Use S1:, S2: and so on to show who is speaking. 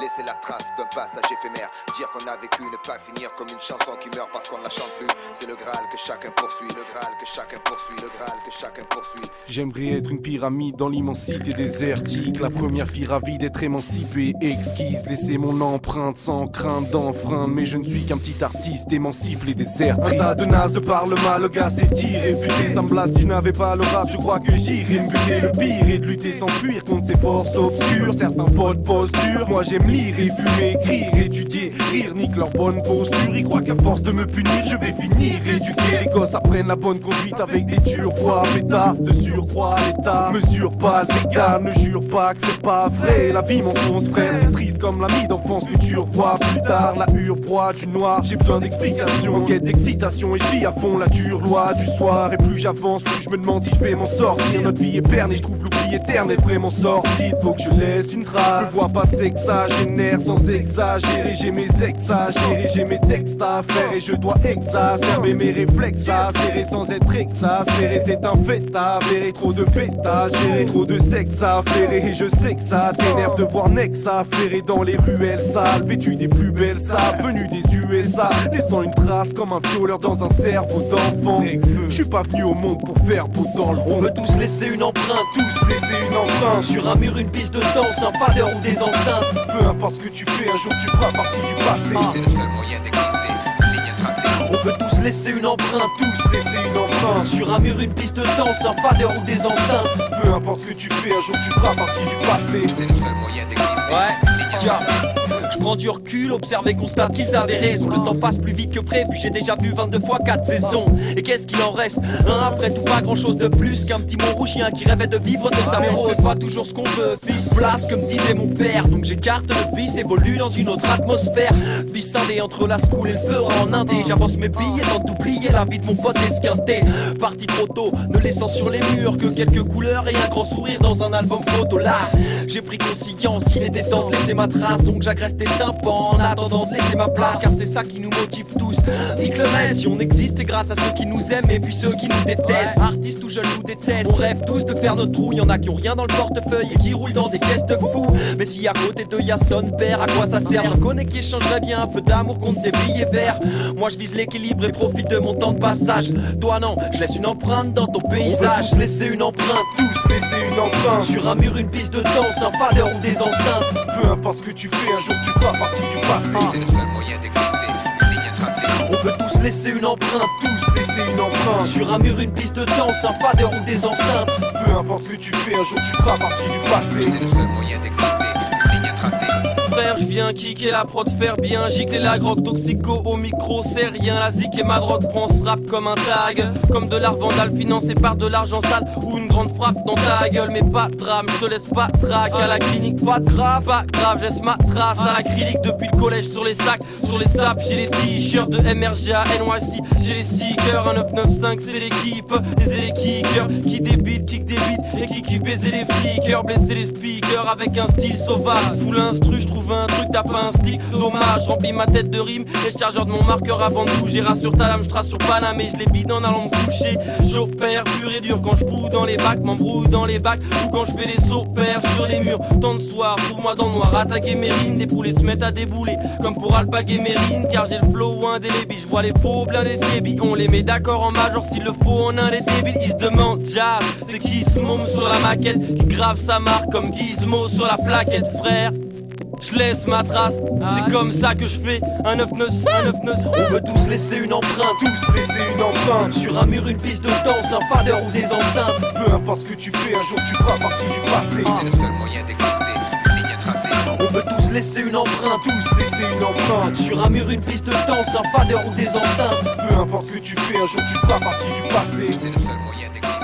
S1: laisser la trace d'un passage éphémère. Dire qu'on a vécu, ne pas finir comme une chanson qui meurt parce qu'on ne la chante plus. C'est le Graal que chacun poursuit, le Graal que chacun poursuit, le Graal que chacun poursuit.
S2: J'aimerais être une pyramide dans l'immensité désertique. La première fille ravie d'être émancipée, exquise. Laisser mon empreinte sans crainte d'enfreindre. Mais je ne suis qu'un petit artiste émancipé désertrice. Un tas de nazes parle mal, le gars c'est tiré. Putain, ça me blasse, si je n'avais pas le rap, je crois que j'irais me buter. Le pire est de lutter sans fuir contre ces forces obscures. Certains potes posture, moi j'aime lire et fumer, écrire, étudier, rire, nique leur bonne posture. Ils croient qu'à force de me punir, je vais finir éduquer. Les gosses apprennent la bonne conduite avec des durs voix pétards. De surcroît, l'État mesure pas l'écart, ne jure pas que c'est pas vrai. La vie m'enfonce, frère, c'est triste comme l'ami d'enfance que tu revois plus tard. La hure broie du noir, j'ai besoin d'explications, en quête d'excitation et je vis à fond la dure loi du soir. Et plus j'avance, plus je me demande si je vais m'en sortir. Notre vie est perne et je trouve l'oubli éternel vraiment sorti. Faut que je laisse une trace, je vois pas s'exagérer sans exagérer. J'ai mes exagérés, j'ai mes textes à faire et je dois exacerber mes réflexes à serrer sans être exaspéré. C'est un fait avéré, trop de pétage, j'ai trop de sexe à faire et je sais que ça t'énerve de voir Nex afflairé dans les ruelles sales, vêtu des plus belles salles, venu des USA, laissant une trace comme un violeur dans un cerveau d'enfant. Je suis pas venu au monde pour faire beau dans le fond.
S3: On veut tous laisser une empreinte, tous laisser une empreinte sur un mur, une piste de danse, un fadeur ou des enceintes.
S2: Peu importe ce que tu fais, un jour tu feras partie du passé.
S1: C'est le seul moyen d'exister, une ligne tracée.
S3: On veut tous laisser une empreinte, tous
S2: Laisser une empreinte
S3: sur un mur, une piste de danse, un fadeur ou des enceintes.
S2: Peu importe ce que tu fais, un jour tu feras partie du passé.
S1: C'est le seul moyen d'exister, une ligne tracée.
S3: Je prends du recul, observe et constate qu'ils avaient raison. Le temps passe plus vite que prévu, j'ai déjà vu 22 fois 4 saisons. Et qu'est-ce qu'il en reste? Après tout, pas grand chose de plus qu'un petit mon chien qui rêvait de vivre de sa mère. On fait pas toujours ce qu'on veut, fils. Place comme disait mon père, donc j'écarte le vice, évolue dans une autre atmosphère. Vie scindée entre la school et le feu en indé. J'avance mes billets, tente d'oublier la vie de mon pote esquinté. Parti trop tôt, ne laissant sur les murs que quelques couleurs et un grand sourire dans un album photo. Là, j'ai pris conscience qu'il était temps de laisser ma trace, donc j'agresse tes tympans en attendant de laisser ma place, car c'est ça qui nous motive tous. Nique le reste, si on existe c'est grâce à ceux qui nous aiment et puis ceux qui nous détestent. Artistes ou jeunes nous détestent, on rêve tous de faire notre trou. Y'en a qui ont rien dans le portefeuille et qui roulent dans des caisses de fous. Mais si à côté d'eux y'a son père, à quoi ça sert? J'en connais qui échangeraient bien un peu d'amour contre des billets verts. Moi je vise l'équilibre et profite de mon temps de passage. Toi non, je laisse une empreinte dans ton paysage. On veut tous laisser une empreinte, tous
S2: Laisser une empreinte
S3: sur un mur, une piste de danse, un fadeur ou des enceintes.
S2: Peu importe ce que tu fais, un jour tu feras partie du passé.
S1: C'est le seul moyen d'exister, une ligne tracée.
S3: On veut tous laisser une empreinte, tous
S2: Laisser une empreinte
S3: sur un mur, une piste de danse, un fadeur ou des enceintes.
S2: Peu importe ce que tu fais, un jour tu feras partie du passé.
S1: C'est le seul moyen d'exister, une ligne tracée.
S4: Frère, je viens kicker la prod, faire bien gicler la grogue, toxico au micro, c'est rien. La zik et ma drogue, prends ce rap comme un tag. Comme de l'art vandal financé par de l'argent sale ou une grande frappe dans ta gueule. Mais pas de drame, je te laisse pas traque. À la clinique, pas de grave, pas grave, je laisse ma trace. À l'acrylique depuis le collège, sur les sacs, sur les saps, j'ai les t-shirts de MRGA, NYC, j'ai les stickers. 1995, c'est l'équipe, des kickers qui débitent, kick des beats et qui baiser les flickers, blesser les speakers avec un style sauvage. Full instru, je trouve un truc, t'as pas un stick, dommage. Remplis ma tête de rimes et je chargeur de mon marqueur avant de bouger. Rassure ta lame, je trace sur Paname et je les bide en allant me coucher. J'opère pur et dur quand je fous dans les bacs, m'embrouille dans les bacs ou quand je fais les opères sur les murs. Tant de soir, trouve-moi dans le noir, attaquer mes rimes, des poulets se mettent à débouler comme pour alpaguer mes rimes, car j'ai le flow indélébile. Je vois les faux blindés des débits, on les met d'accord en major s'il le faut en un les débiles. Ils se demandent, jab, c'est qui ce môme sur la maquette qui grave sa marque comme Gizmo sur la plaquette, frère. Je laisse ma trace, c'est comme ça que je fais un 995.
S3: On veut tous laisser une empreinte,
S2: Tous laisser une empreinte
S3: sur un mur, une piste de danse, un fadeur ou des enceintes.
S2: Peu importe ce que tu fais, un jour tu feras partie du passé.
S1: C'est le seul moyen d'exister, une ligne tracée.
S3: On veut tous laisser une empreinte,
S2: Tous laisser une empreinte
S3: sur un mur, une piste de danse, un fadeur ou des enceintes.
S2: Peu importe ce que tu fais, un jour tu feras partie du passé.
S1: C'est le seul moyen d'exister.